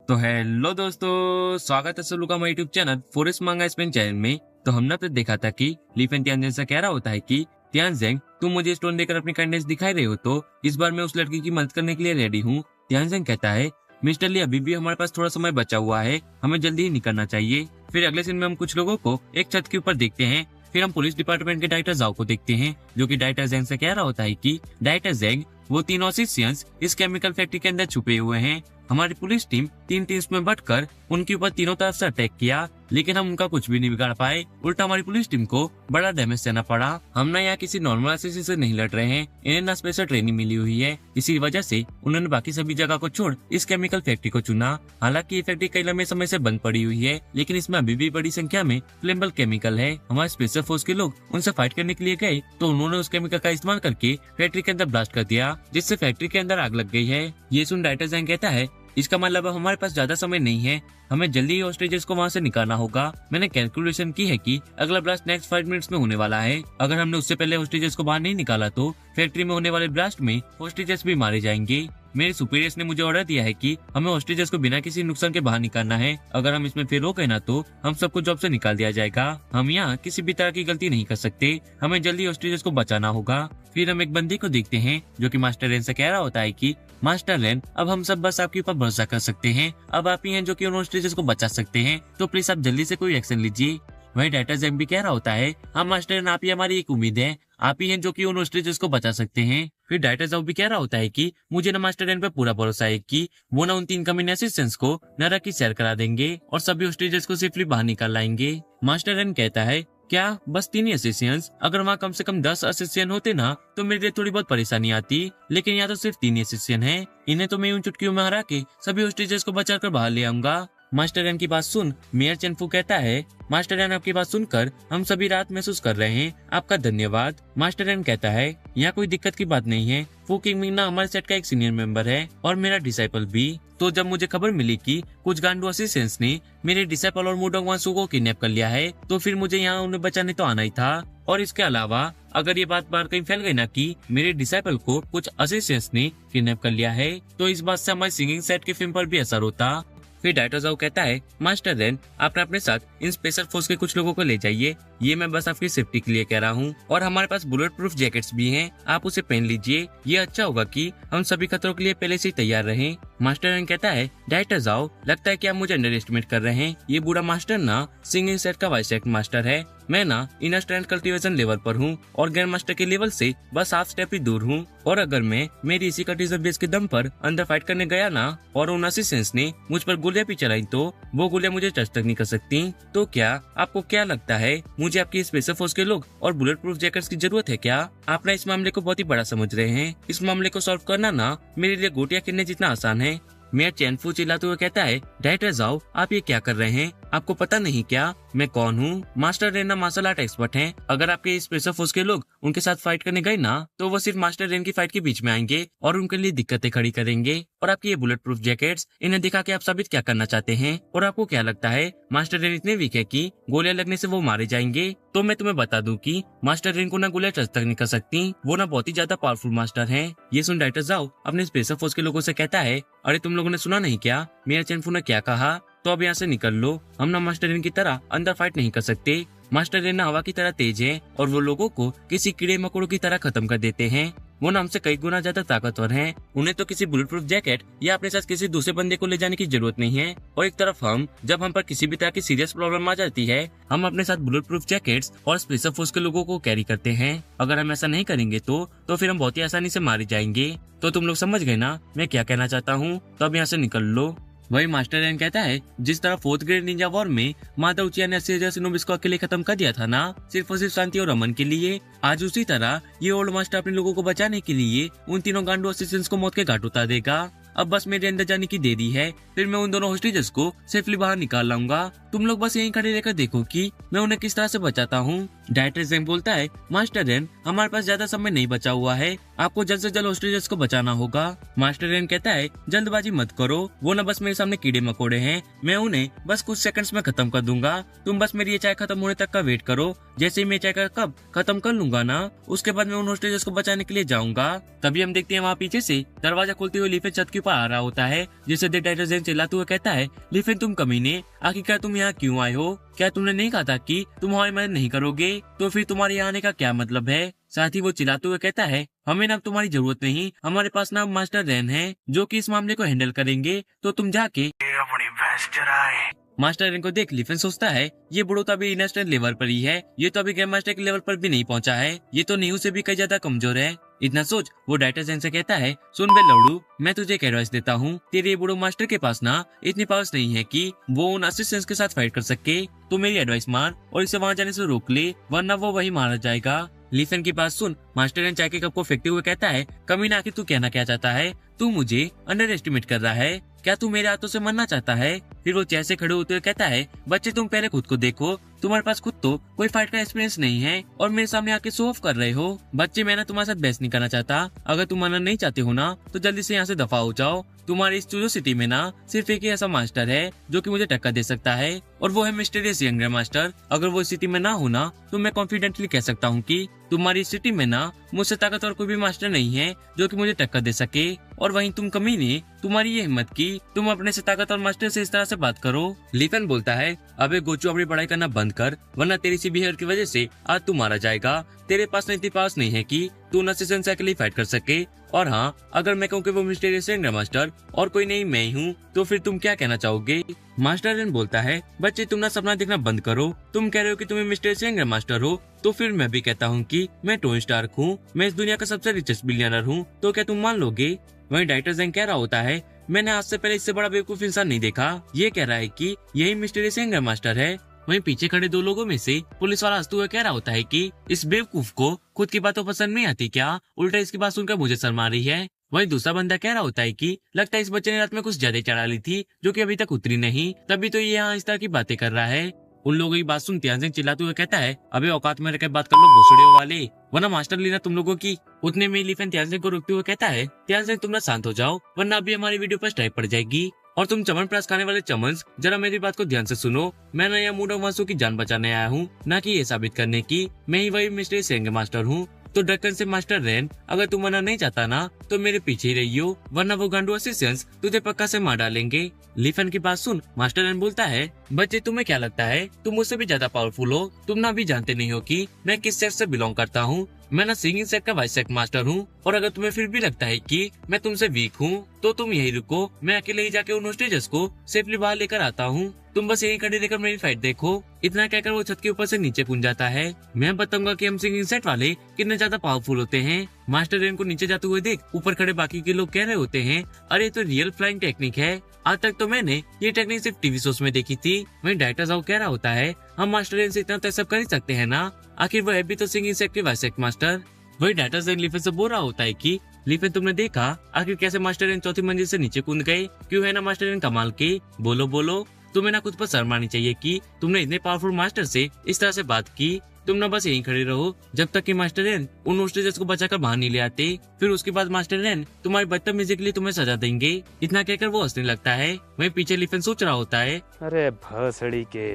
तो हेलो दोस्तों, स्वागत है सब लोग का हमारे यूट्यूब चैनल फॉरेस्ट मांगा स्पेन चैनल में। तो हमने अब तक देखा था कि लीफेन तियानजेन से कह रहा होता है कि तियानजेन, तुम मुझे स्टोन देकर अपनी काइंडनेस दिखाई रहे हो, तो इस बार मैं उस लड़की की मदद करने के लिए रेडी हूँ। तियानजेन कहता है, मिस्टर ली, अभी भी हमारे पास थोड़ा समय बचा हुआ है, हमें जल्दी ही निकलना चाहिए। फिर अगले सीन में हम कुछ लोगों को एक छत के ऊपर देखते हैं। फिर हम पुलिस डिपार्टमेंट के डायरेक्टर जाओ को देखते हैं, जो कि डायरेक्टर जेंग से कह रहा होता है कि डायरेक्टर जेंग, वो तीनों ऑसिशियंस इस केमिकल फैक्ट्री के अंदर छुपे हुए हैं। हमारी पुलिस टीम 3 टीम्स में बंटकर उनके ऊपर तीनों तरफ से अटैक किया, लेकिन हम उनका कुछ भी नहीं बिगाड़ पाए। उल्टा हमारी पुलिस टीम को बड़ा डैमेज देना पड़ा। हम ना यहाँ किसी नॉर्मल असिस्टेंट से नहीं लड़ रहे हैं, इन्हें ना स्पेशल ट्रेनिंग मिली हुई है। इसी वजह से उन्होंने बाकी सभी जगह को छोड़ इस केमिकल फैक्ट्री को चुना। हालांकि ये फैक्ट्री कई लंबे समय से बंद पड़ी हुई है, लेकिन इसमें अभी भी बड़ी संख्या में फ्लेमेबल केमिकल है। हमारे स्पेशल फोर्स के लोग उनसे फाइट करने के लिए गए, तो उन्होंने उस केमिकल का इस्तेमाल करके फैक्ट्री के अंदर ब्लास्ट कर दिया, जिससे फैक्ट्री के अंदर आग लग गई है। ये सुन डायरेक्टर जेंग कहता है, इसका मतलब हमारे पास ज्यादा समय नहीं है, हमें जल्दी ही हॉस्टेजेस को वहाँ से निकालना होगा। मैंने कैलकुलेशन की है कि अगला ब्लास्ट नेक्स्ट 5 मिनट्स में होने वाला है। अगर हमने उससे पहले हॉस्टेजेस को बाहर नहीं निकाला तो फैक्ट्री में होने वाले ब्लास्ट में हॉस्टेजेस भी मारे जाएंगे। मेरे सुपीरियर्स ने मुझे ऑर्डर दिया है कि हमें हॉस्टेजेस को बिना किसी नुकसान के बाहर निकालना है। अगर हम इसमें फेल हो गए ना, तो हम सबको जॉब से निकाल दिया जाएगा। हम यहाँ किसी भी तरह की गलती नहीं कर सकते, हमें जल्दी हॉस्टेजेस को बचाना होगा। फिर हम एक बंदी को देखते हैं, जो कि मास्टर रेन से कह रहा होता है कि मास्टर रेन, अब हम सब बस आपके ऊपर भरोसा कर सकते हैं। अब आप ही हैं जो कि उन हॉस्टेजेस को बचा सकते हैं, तो प्लीज आप जल्दी से कोई एक्शन लीजिए। वही डायरेक्टर जेंग भी कह रहा होता है, हाँ मास्टर रेन, आप ही हमारी एक उम्मीद है, आप ही हैं जो कि उन हॉस्टेजेस को बचा सकते हैं। फिर डायरेक्टर जाओ भी कह रहा होता है कि मुझे ना मास्टर रेन पे पूरा भरोसा है कि वो ना उन 3 कमीने असिस्टेंट्स को नरक की सैर करा देंगे और सभी हॉस्टेजेस को सेफली बाहर निकाल लाएंगे। मास्टर रेन कहता है, क्या बस 3 ही असिस्टेंट्स? अगर वहाँ कम से कम 10 असिस्टेंट होते ना, तो मेरे लिए थोड़ी बहुत परेशानी आती, लेकिन यहाँ तो सिर्फ 3 ही असिस्टेंट हैं। इन्हें तो मैं उन चुटकियों में हरा के सभी हॉस्टेजेस को बचा कर बाहर ले आऊंगा। मास्टर रेन की बात सुन मेयर चेनफू कहता है, मास्टर रेन, आपकी बात सुनकर हम सभी राहत महसूस कर रहे हैं, आपका धन्यवाद। मास्टर रेन कहता है, यहाँ कोई दिक्कत की बात नहीं है, फू किंगमिंग ना हमारे सेट का एक सीनियर मेंबर है और मेरा डिसाइपल भी। तो जब मुझे खबर मिली कि कुछ गांडू असिस्टेंट्स ने मेरे डिसाइपल और मुडोंग वांसू को किडनैप कर लिया है, तो फिर मुझे यहाँ उन्हें बचाने तो आना ही था। और इसके अलावा अगर ये बात बाहर कहीं फैल गई ना कि मेरे डिसाइपल को कुछ असिस्टेंट्स ने किडनैप कर लिया है, तो इस बात से हमारे सिंगिंग सेट की फिल्म पर भी असर होता। फिर डायरेक्टर जाओ कहता है, मास्टर रेन, आपने अपने साथ इन स्पेशल फोर्स के कुछ लोगों को ले जाइए, ये मैं बस आपकी सेफ्टी के लिए कह रहा हूँ। और हमारे पास बुलेट प्रूफ जैकेट्स भी हैं, आप उसे पहन लीजिए, ये अच्छा होगा कि हम सभी खतरों के लिए पहले से ही तैयार रहें। मास्टर रेन कहता है, डायरेक्टर जाओ, लगता है कि आप मुझे अंडर एस्टिमेट कर रहे हैं। ये बूढ़ा मास्टर ना सिंगिंग सेट का वाइस एक्ट मास्टर है, मैं ना इनर स्ट्रेंथ कल्टीवेशन लेवल पर हूँ और ग्रैंड मास्टर के लेवल से बस हाफ स्टेप ही दूर हूँ। और अगर मैं मेरी इसी कल्टीवेशन बेस के दम पर अंदर फाइट करने गया ना और उन असिस्टेंट्स ने मुझ पर गोलियां भी चलाई, तो वो गोलियां मुझे टच तक नहीं कर सकती। तो क्या आपको क्या लगता है, मुझे आपकी स्पेशल फोर्स के लोग और बुलेट प्रूफ जैकेट्स की जरूरत है क्या? आप ना इस मामले को बहुत ही बड़ा समझ रहे हैं, इस मामले को सॉल्व करना ना मेरे लिए गोटियां खेलने जितना आसान है। मेयर चेनफू चिल्लाते हुए कहता है, डायरेक्टर जाओ, आप ये क्या कर रहे हैं? आपको पता नहीं क्या मैं कौन हूँ? मास्टर रेन ना मार्शल आर्ट एक्सपर्ट हैं। अगर आपके स्पेशल फोर्स के लोग उनके साथ फाइट करने गए ना, तो वो सिर्फ मास्टर रेन की फाइट के बीच में आएंगे और उनके लिए दिक्कतें खड़ी करेंगे। और आपकी ये बुलेट प्रूफ जैकेट्स, इन्हें दिखा के आप साबित क्या करना चाहते हैं? और आपको क्या लगता है मास्टर रेन इतने वीक है कि गोलियां लगने से वो मारे जाएंगे? तो मैं तुम्हें बता दूं कि मास्टर रेन को ना गोलियां टच तक नहीं कर सकती, वो ना बहुत ही ज्यादा पावरफुल मास्टर हैं। ये सुन डायरेक्टर जाओ अपने स्पेशल फोर्स के लोगों से कहता है, अरे तुम लोगों ने सुना नहीं क्या मेयर चेनफू ने क्या कहा? तो अब यहाँ से निकल लो, हम ना मास्टर रेन की तरह अंदर फाइट नहीं कर सकते। मास्टर रेन ना हवा की तरह तेज है और वो लोगों को किसी कीड़े मकोड़ों की तरह खत्म कर देते हैं। वो ना हमसे कई गुना ज्यादा ताकतवर हैं। उन्हें तो किसी बुलेट प्रूफ जैकेट या अपने साथ किसी दूसरे बंदे को ले जाने की जरूरत नहीं है। और एक तरफ हम, जब हम पर किसी भी तरह की सीरियस प्रॉब्लम आ जाती है, हम अपने साथ बुलेट प्रूफ जैकेट्स और स्पेशल फोर्स के लोगों को कैरी करते हैं। अगर हम ऐसा नहीं करेंगे तो फिर हम बहुत ही आसानी से मारे जाएंगे। तो तुम लोग समझ गए ना मैं क्या कहना चाहता हूँ? तो अब यहाँ से निकल लो। वही मास्टर रेन कहता है, जिस तरह 4th ग्रेड निंजा वॉर में माता उचिया ने 80,000 शिनोबिस को अकेले खत्म कर दिया था ना, सिर्फ और सिर्फ शांति और अमन के लिए, आज उसी तरह ये ओल्ड मास्टर अपने लोगों को बचाने के लिए उन तीनों गांडू असिस्टेंट्स को मौत के घाट उतार देगा। अब बस मेरे अंदर जाने की देरी है, फिर मैं उन दोनों हॉस्टेजेस को सेफली बाहर निकाल लाऊंगा। तुम लोग बस यहीं खड़े रहकर देखो कि मैं उन्हें किस तरह से बचाता हूँ। डायरेक्टर जेंग बोलता है, मास्टर रेन, हमारे पास ज्यादा समय नहीं बचा हुआ है, आपको जल्द से जल्द होस्टेजेस को बचाना होगा। मास्टर रेन कहता है जल्दबाजी मत करो, वो न बस मेरे सामने कीड़े मकोड़े हैं, मैं उन्हें बस कुछ सेकंड्स में खत्म कर दूंगा। तुम बस मेरी ये चाय खत्म होने तक का वेट करो। जैसे ही मैं चाय का कप खत्म कर लूंगा ना, उसके बाद मैं उन होस्टेजेस को बचाने के लिए जाऊंगा। तभी हम देखते हैं वहाँ पीछे से दरवाजा खोलते हुए लीफेन छत के ऊपर आ रहा होता है, जिसे देख डायरेक्टर जेन चिल्लाते हुए कहता है लीफेन तुम कमीने, आखिरकार तुम यहाँ क्यों आए हो? क्या तुमने नहीं कहा था कि तुम हमारी मदद नहीं करोगे? तो फिर तुम्हारे यहाँ आने का क्या मतलब है? साथ ही वो चिल्लाते हुए कहता है हमें ना तुम्हारी जरूरत नहीं, हमारे पास ना मास्टर रेन है जो कि इस मामले को हैंडल करेंगे, तो तुम जाके अपनी भैंस चराए। मास्टर रेन को देख लीफेन सोचता है ये बुढ़ो तो अभी इंडस्ट्रियल लेवल पर ही है, ये तो अभी ग्रैंड मास्टर के लेवल पर भी नहीं पहुंचा है, ये तो नीहू से भी कई ज्यादा कमजोर है। इतना सोच वो डायरेक्टर जेन से कहता है सुन बे लौड़ू, मैं तुझे एक एडवाइस देता हूँ, तेरे ये बुढ़ो मास्टर के पास ना इतनी पावर्स नहीं है कि वो उन असिस्टेंट्स के साथ फाइट कर सके, तो मेरी एडवाइस मान और इसे वहाँ जाने से रोक ले, वरना वो वही मारा जाएगा। लीफेन की बात सुन मास्टर रेन चाय के कप को फेंकते हुए कहता है कमीना, आखिर तू कहना क्या चाहता है? तू मुझे अंडर एस्टिमेट कर रहा है क्या? तू मेरे हाथों से मरना चाहता है? फिर वो चेयर से खड़े होते हुए कहता है बच्चे तुम पहले खुद को देखो, तुम्हारे पास खुद तो कोई फाइट का एक्सपीरियंस नहीं है और मेरे सामने आके शो ऑफ कर रहे हो। बच्चे मैं ना तुम्हारे साथ बहस नहीं करना चाहता, अगर तुम मरना नहीं चाहते हो ना तो जल्दी से यहाँ से दफा हो जाओ। तुम्हारी इस चूजो सिटी में ना सिर्फ एक ही ऐसा मास्टर है जो कि मुझे टक्कर दे सकता है और वो है मिस्टीरियस यंग मास्टर। अगर वो इस सिटी में ना हो ना तो मैं कॉन्फिडेंटली कह सकता हूँ कि तुम्हारी सिटी में ना मुझसे ताकतवर कोई भी मास्टर नहीं है जो कि मुझे टक्कर दे सके। और वहीं तुम कमीने, तुम्हारी ये हिम्मत की तुम अपने से ताकतवर मास्टर से इस तरह से बात करो। लीफेन बोलता है अबे गोचू अपनी पढ़ाई करना बंद कर, वरना तेरी सी बिहेवियर की वजह से आज तू मारा जाएगा। तेरे पास इतनी पास नहीं है कि तू नसीसन से अकेले फाइट कर सके। और हाँ, अगर मैं कहूँ कि वो मिस्टीरियस यंग मास्टर और कोई नहीं मैं ही हूँ, तो फिर तुम क्या कहना चाहोगे? मास्टर रेन बोलता है बच्चे तुम ना सपना देखना बंद करो, तुम कह रहे हो कि तुम्हें मिस्टीरियस यंग मास्टर हो, तो फिर मैं भी कहता हूँ कि मैं टोनी स्टार्क हूँ, मैं इस दुनिया का सबसे रिचेस्ट बिलियनर हूँ, तो क्या तुम मान लोगे? वहीं डायरेक्टर जेन कह रहा होता है मैंने आज से पहले इससे बड़ा बेवकूफ इंसान नहीं देखा। ये कह रहा है कि यही मिस्टीरियस यंग मास्टर है। वहीं पीछे खड़े दो लोगों में से पुलिस वाला हंसते हुए कह रहा होता है कि इस बेवकूफ को खुद की बातों पसंद नहीं आती क्या? उल्टा इसकी बात सुनकर मुझे शर्म आ रही है। वहीं दूसरा बंदा कह रहा होता है कि लगता है इस बच्चे ने रात में कुछ ज्यादा चढ़ा ली थी जो कि अभी तक उतरी नहीं, तभी तो ये यहाँ इस तरह की बातें कर रहा है। उन लोगों की बात सुन त्यानसेन चिल्लाते हुए कहता है अबे औकात में रहकर बात कर लो भोसड़ियों वाले, वरना मास्टर लेना तुम लोगों की। उतने में लीफेन त्यानसेन को रोकते हुए कहता है त्यानसेन तुम ना शांत हो जाओ, वरना अभी हमारी वीडियो पर स्ट्राइक पड़ जाएगी। और तुम चमन प्रास खाने वाले चमन, जरा मेरी बात को ध्यान से सुनो। मैं ना यहाँ मूडक वासु की जान बचाने आया हूँ, न कि ये साबित करने की मैं ही वही मिस्टीरियस यंग मास्टर हूँ। तो ढक्कन से मास्टर रेन, अगर तुम मना नहीं चाहता ना तो मेरे पीछे ही रहियो, वरना वो गांडू असिस्टेंट्स तुझे पक्का से मार डालेंगे। लीफेन की बात सुन मास्टर रेन बोलता है बच्चे तुम्हें क्या लगता है तुम मुझसे भी ज्यादा पावरफुल हो? तुम ना भी जानते नहीं हो कि मैं किस सेक्ट से बिलोंग करता हूँ। मैं ना सिंगिंग सेक्ट का वाइस सेक्ट मास्टर हूँ, और अगर तुम्हें फिर भी लगता है कि मैं तुमसे वीक हूँ तो तुम यही रुको, मैं अकेले ही जाके उन होस्टेजेस को सेफली बाहर लेकर आता हूँ। तुम बस यही खड़े रहकर मेरी फाइट देखो। इतना कहकर वो छत के ऊपर से नीचे कूद जाता है। मैं बताऊंगा कि हम सिंगिंग सेट वाले कितने ज्यादा पावरफुल होते हैं। मास्टर रेन को नीचे जाते हुए देख ऊपर खड़े बाकी के लोग कह रहे होते हैं अरे तो रियल फ्लाइंग टेक्निक है, आज तक तो मैंने ये टेक्निक सिर्फ टीवी शोज में देखी थी। वहीं डायरेक्टर साहब कह रहा होता है हम मास्टर रेन से इतना तो सब कर ही सकते हैं ना, आखिर वो है भी तो सिंगिंग सेट के वाइस सेक्ट मास्टर। वही डायरेक्टर जेन लीफेन से बोल रहा होता है कि लीफेन तुमने देखा आखिर कैसे मास्टर रेन चौथी मंजिल से नीचे कूद गए? क्यों है ना मास्टर रेन कमाल के? बोलो बोलो, तुम्हें ना खुद पर शर्म आनी चाहिए कि तुमने इतने पावरफुल मास्टर से इस तरह से बात की। तुम ना बस यहीं खड़े रहो जब तक कि मास्टर रेन उन होस्टेजेस को बचाकर बाहर नहीं ले आते, फिर उसके बाद मास्टर रेन तुम्हारी बदतमीजी के लिए तुम्हें सजा देंगे। इतना कहकर वो हंसने लगता है। वहीं पीछे लीफेन सोच रहा होता है अरे भसड़ी के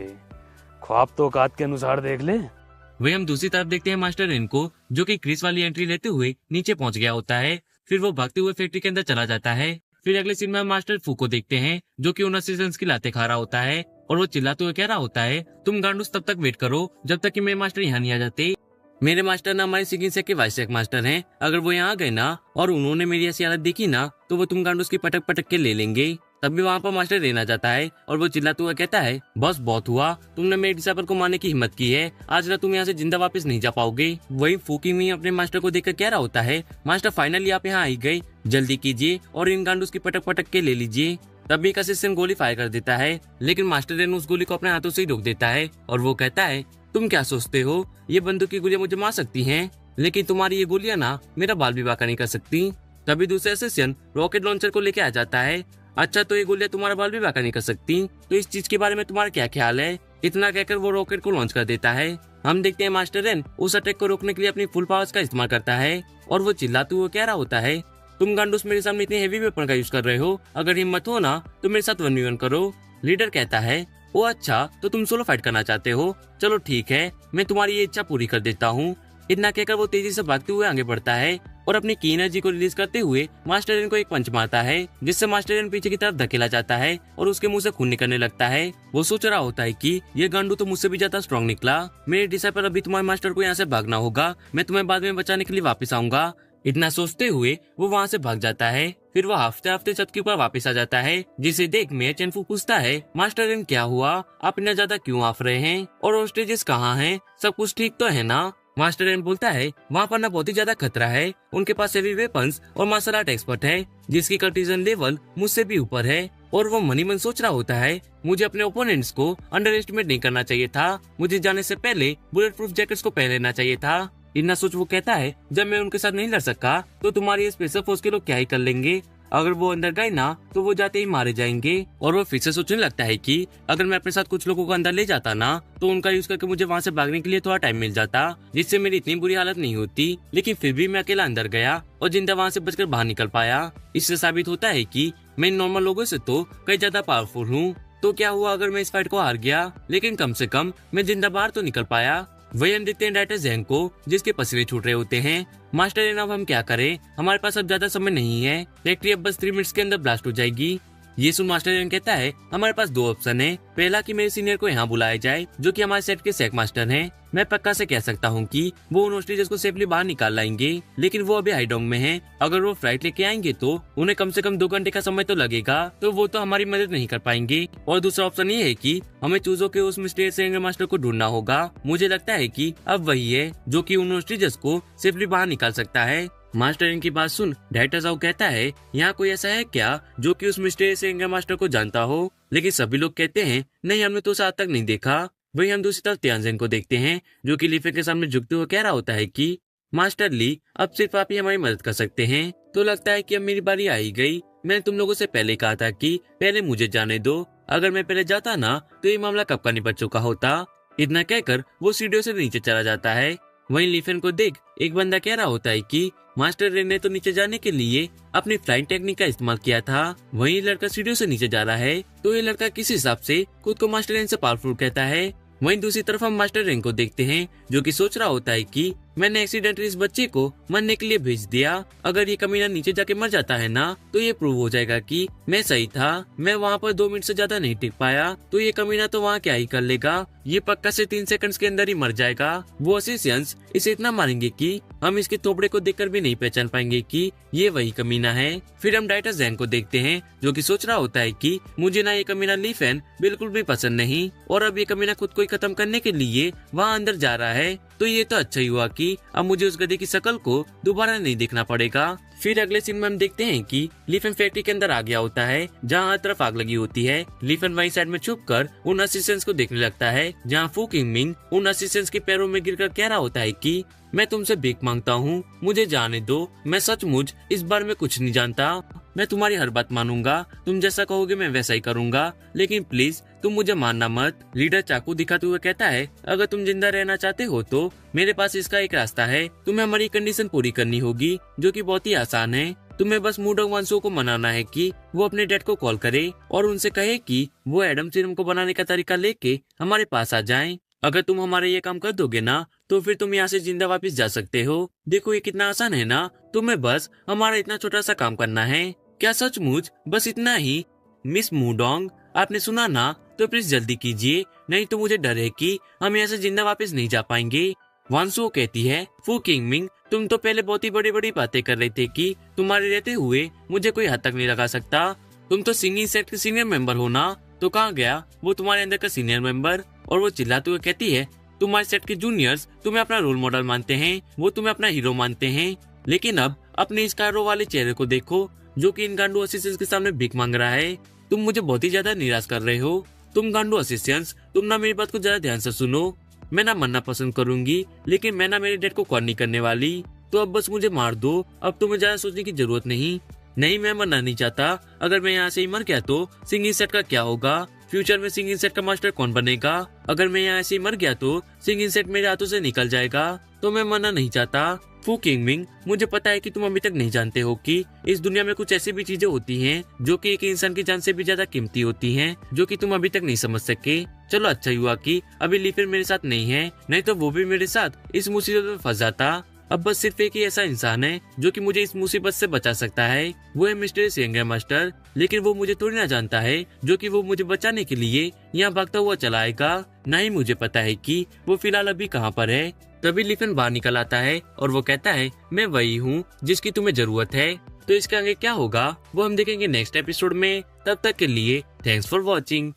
ख्वाब तो औकात के अनुसार देख ले। वही हम दूसरी तरफ देखते हैं मास्टर रेन को, जो कि क्रिस वाली एंट्री लेते हुए नीचे पहुंच गया होता है। फिर वो भागते हुए फैक्ट्री के अंदर चला जाता है। फिर अगले सीन में मास्टर फू को देखते हैं, जो कि उन असिस्टेंट्स की लाते खा रहा होता है, और वो चिल्लाते हुए कह रहा होता है तुम गांडूस तब तक वेट करो जब तक कि मेरे मास्टर यहाँ नहीं आ जाते। मेरे मास्टर ना हमारे सिंगिंग सेक्ट के वाइस सेक्ट मास्टर हैं, अगर वो यहाँ आ गए ना और उन्होंने मेरी ऐसी हालत देखी ना तो वो तुम गांडूस की पटक पटक के ले लेंगे। तभी वहाँ पर मास्टर रेन आ जाता है और वो चिल्लाते हुए कहता है बस बहुत हुआ, तुमने मेरे डिसाइपल को मारने की हिम्मत की है, आज ना तुम यहाँ से जिंदा वापस नहीं जा पाओगे। वही फूकी हुई अपने मास्टर को देखकर कह रहा होता है मास्टर फाइनली आप यहाँ आ गए, जल्दी कीजिए और इन गांडूस की पटक पटक के ले लीजिए। तभी एक असिस्टेंट गोली फायर कर देता है, लेकिन मास्टर रेन उस गोली को अपने हाथों से ही रोक देता है और वो कहता है तुम क्या सोचते हो ये बंदूक की गोलियां मुझे मार सकती हैं, लेकिन तुम्हारी ये गोलियां ना मेरा बाल भी बांका नहीं कर सकती। तभी दूसरे असिस्टेंट रॉकेट लॉन्चर को लेके आ जाता है। अच्छा तो ये गोलियां तुम्हारा बाल भी बांका नहीं कर सकती, तो इस चीज के बारे में तुम्हारा क्या ख्याल है? इतना कहकर वो रॉकेट को लॉन्च कर देता है। हम देखते हैं मास्टर रेन उस अटैक को रोकने के लिए अपनी फुल पावर्स का इस्तेमाल करता है और वो चिल्लाते हुए कह रहा होता है, तुम गांडूस मेरे सामने इतने हेवी वेपन का यूज कर रहे हो, अगर हिम्मत हो ना तो मेरे साथ 1v1 करो। लीडर कहता है, ओ अच्छा, तो तुम सोलो फाइट करना चाहते हो, चलो ठीक है, मैं तुम्हारी ये इच्छा पूरी कर देता हूँ। इतना कहकर वो तेजी से भागते हुए आगे बढ़ता है और अपनी की एनर्जी को रिलीज करते हुए मास्टर रेन को एक पंच मारता है, जिससे मास्टर रेन पीछे की तरफ धकेला जाता है और उसके मुंह से खून निकलने लगता है। वो सोच रहा होता है कि ये गांडू तो मुझसे भी ज्यादा स्ट्रॉन्ग निकला, मेरे डिसाइपल अभी तुम्हारे मास्टर को यहाँ से भागना होगा, मैं तुम्हें बाद में बचाने के लिए वापस आऊंगा। इतना सोचते हुए वो वहाँ से भाग जाता है। फिर वो हफ्ते हफ्ते छत के ऊपर वापस आ जाता है, जिसे देख में चेनफू पूछता है, मास्टर रेन क्या हुआ, आप इतना ज्यादा क्यों आफ रहे हैं और होस्टेजेस कहाँ हैं, सब कुछ ठीक तो है ना। मास्टर रेन बोलता है, वहाँ पर ना बहुत ही ज्यादा खतरा है, उनके पास हेवी वेपन्स और मार्शल आर्ट एक्सपर्ट है, जिसकी कंटीजन लेवल मुझसे भी ऊपर है। और वो मनी मन सोच रहा होता है, मुझे अपने ओपोनेंट्स को अंडर एस्टिमेट नहीं करना चाहिए था, मुझे जाने से पहले बुलेट प्रूफ जैकेट्स को पहन लेना चाहिए था। इतना सोच वो कहता है, जब मैं उनके साथ नहीं लड़ सका तो तुम्हारी स्पेशल फोर्स के लोग क्या ही कर लेंगे, अगर वो अंदर गए ना तो वो जाते ही मारे जाएंगे। और वो फिर से सोचने लगता है कि अगर मैं अपने साथ कुछ लोगों को अंदर ले जाता ना तो उनका यूज करके मुझे वहाँ से भागने के लिए थोड़ा टाइम मिल जाता, जिससे मेरी इतनी बुरी हालत नहीं होती। लेकिन फिर भी मैं अकेला अंदर गया और जिंदा वहाँ से बचकर बाहर निकल पाया। इससे साबित होता है कि मैं नॉर्मल लोगों से तो कई ज्यादा पावरफुल हूँ। तो क्या हुआ अगर मैं इस फाइट को हार गया, लेकिन कम से कम मैं जिंदा बाहर तो निकल पाया। वही हम देखते हैं डायरेक्टर ज़ैंग को, जिसके पसीने छूट रहे होते हैं। मास्टर रेन, अब हम क्या करें, हमारे पास अब ज्यादा समय नहीं है, फैक्ट्री अब बस 3 मिनट्स के अंदर ब्लास्ट हो जाएगी। ये सुन मास्टर रेन कहता है, हमारे पास 2 ऑप्शन है, पहला कि मेरे सीनियर को यहाँ बुलाया जाए जो कि हमारे सेट के सेक मास्टर हैं। मैं पक्का से कह सकता हूँ कि वो उन होस्टेजेस को सेफली बाहर निकाल लाएंगे, लेकिन वो अभी हाईडोंग में हैं। अगर वो फ्लाइट लेके आएंगे तो उन्हें कम से कम 2 घंटे का समय तो लगेगा, तो वो तो हमारी मदद नहीं कर पाएंगे। और दूसरा ऑप्शन ये है कि हमें चूजों के उस मिस्टीरियस एंगर मास्टर को ढूंढना होगा। मुझे लगता है कि अब वही है जो कि उन होस्टेजेस को सेफली बाहर निकाल सकता है। मास्टर इनकी बात सुन डायरेक्टर ज़ाओ कहता है, यहाँ कोई ऐसा है क्या जो कि उस मिस्टीरियस एंगर मास्टर को जानता हो, लेकिन सभी लोग कहते हैं नहीं, हमने तो उसे आज तक नहीं देखा। वही हम दूसरी तरफ तियानज़ेन को देखते हैं, जो कि लीफे के सामने झुकते हुए कह रहा होता है कि मास्टर ली, अब सिर्फ आप ही हमारी मदद कर सकते हैं। तो लगता है कि अब मेरी बारी आ ही गई। मैंने तुम लोगों से पहले कहा था कि पहले मुझे जाने दो, अगर मैं पहले जाता ना तो ये मामला कब का निपट चुका होता। इतना कहकर वो सीढ़ियों से नीचे चला जाता है। वहीं लीफेन को देख एक बंदा कह रहा होता है कि मास्टर रेन ने तो नीचे जाने के लिए अपनी फ्लाइंग टेक्निक का इस्तेमाल किया था। वहीं लड़का सीढ़ियों से नीचे जा रहा है, तो ये लड़का किस हिसाब से खुद को मास्टर रेन से पावरफुल कहता है। वहीं दूसरी तरफ हम मास्टर रेन को देखते हैं, जो कि सोच रहा होता है कि मैंने एक्सीडेंटली इस बच्चे को मरने के लिए भेज दिया, अगर ये कमीना नीचे जाके मर जाता है ना तो ये प्रूव हो जाएगा कि मैं सही था। मैं वहाँ पर 2 मिनट से ज्यादा नहीं टिक पाया, तो ये कमीना तो वहाँ क्या ही कर लेगा, ये पक्का से 3 सेकंड्स के अंदर ही मर जाएगा। वो असिस्टेंट्स इसे इतना मारेंगे कि हम इसके थोपड़े को देखकर भी नहीं पहचान पाएंगे कि ये वही कमीना है। फिर हम डायरेक्टर ज़ैंग को देखते हैं, जो कि सोच रहा होता है कि मुझे ना ये कमीना लीफेन बिल्कुल भी पसंद नहीं, और अब ये कमीना खुद को ही खत्म करने के लिए वहाँ अंदर जा रहा है, तो ये तो अच्छा ही हुआ कि अब मुझे उस गधे की शक्ल को दोबारा नहीं देखना पड़ेगा। फिर अगले सीन में हम देखते हैं कि लीफेन फैक्ट्री के अंदर आ गया होता है, जहाँ हर तरफ आग लगी होती है। लीफेन वहीं साइड में छुपकर उन असिस्टेंट्स को देखने लगता है, जहाँ फू किंगमिंग उन असिस्टेंट्स के पैरों में गिरकर कह रहा होता है कि मैं तुमसे भीख मांगता हूँ, मुझे जाने दो, मैं सचमुच इस बारे में कुछ नहीं जानता, मैं तुम्हारी हर बात मानूंगा, तुम जैसा कहोगे मैं वैसा ही करूंगा, लेकिन प्लीज तुम मुझे मारना मत। लीडर चाकू दिखाते हुए कहता है, अगर तुम जिंदा रहना चाहते हो तो मेरे पास इसका एक रास्ता है, तुम्हें हमारी कंडीशन पूरी करनी होगी, जो कि बहुत ही आसान है। तुम्हें बस मूडोंग वांसो को मनाना है कि वो अपने डैड को कॉल करे और उनसे कहे कि वो एडम सीरम को बनाने का तरीका लेके हमारे पास आ जाएं। अगर तुम हमारे ये काम कर दोगे ना तो फिर तुम यहाँ से जिंदा वापस जा सकते हो। देखो ये कितना आसान है ना, तुम्हें बस हमारा इतना छोटा सा काम करना है। क्या सचमुच बस इतना ही? मिस मूडोंग, आपने सुना ना, तो प्लीज जल्दी कीजिए, नहीं तो मुझे डर है कि हम यहाँ से जिंदा वापस नहीं जा पाएंगे। वांसो कहती है, फू किंगमिंग, तुम तो पहले बहुत ही बड़ी बड़ी बातें कर रहे थे कि तुम्हारे रहते हुए मुझे कोई हद तक नहीं लगा सकता, तुम तो सिंगिंग सेट के सीनियर मेंबर हो ना, तो कहाँ गया वो तुम्हारे अंदर का सीनियर मेंबर? और वो चिल्लाते हुए कहती है, तुम्हारे सेट के जूनियर्स तुम्हें अपना रोल मॉडल मानते हैं, वो तुम्हें अपना हीरो मानते हैं, लेकिन अब अपने इस कारो वाले चेहरे को देखो, जो कि इन गांडू असिस्टेंट्स के सामने भीख मांग रहा है। तुम मुझे बहुत ही ज्यादा निराश कर रहे हो। तुम गांडू असिस्टेंट्स, तुम ना मेरी बात को ज्यादा ध्यान से सुनो। मैं ना मरना पसंद करूंगी, लेकिन मैं ना मेरे डैड को कॉल नहीं करने वाली, तो अब बस मुझे मार दो, अब तुम्हें ज्यादा सोचने की जरूरत नहीं। नहीं, मैं मरना नहीं चाहता, अगर मैं यहाँ से ही मर गया तो सिंगिंग सेट का क्या होगा? फ्यूचर में सिंगिंग सेट का मास्टर कौन बनेगा? अगर मैं यहाँ ऐसे ही मर गया तो सिंगिंग सेट मेरे हाथों से निकल जाएगा, तो मैं मरना नहीं चाहता। फू किंगमिंग, मुझे पता है कि तुम अभी तक नहीं जानते हो कि इस दुनिया में कुछ ऐसी भी चीजें होती हैं जो कि एक इंसान की जान से भी ज्यादा कीमती होती हैं, जो कि तुम अभी तक नहीं समझ सके। चलो अच्छा हुआ कि अभी ली फिन मेरे साथ नहीं है, नहीं तो वो भी मेरे साथ इस मुसीबत में फंस जाता। अब बस सिर्फ एक ही ऐसा इंसान है जो कि मुझे इस मुसीबत से बचा सकता है, वो है मिस्टर सिंगर मास्टर। लेकिन वो मुझे थोड़ी ना जानता है जो कि वो मुझे बचाने के लिए यहाँ भागता हुआ चला आएगा। ना ही मुझे पता है कि वो फिलहाल अभी कहाँ पर है। तभी लिफिन बाहर निकल आता है और वो कहता है, मैं वही हूँ जिसकी तुम्हें जरूरत है। तो इसके आगे क्या होगा वो हम देखेंगे नेक्स्ट एपिसोड में। तब तक के लिए थैंक्स फॉर वॉचिंग।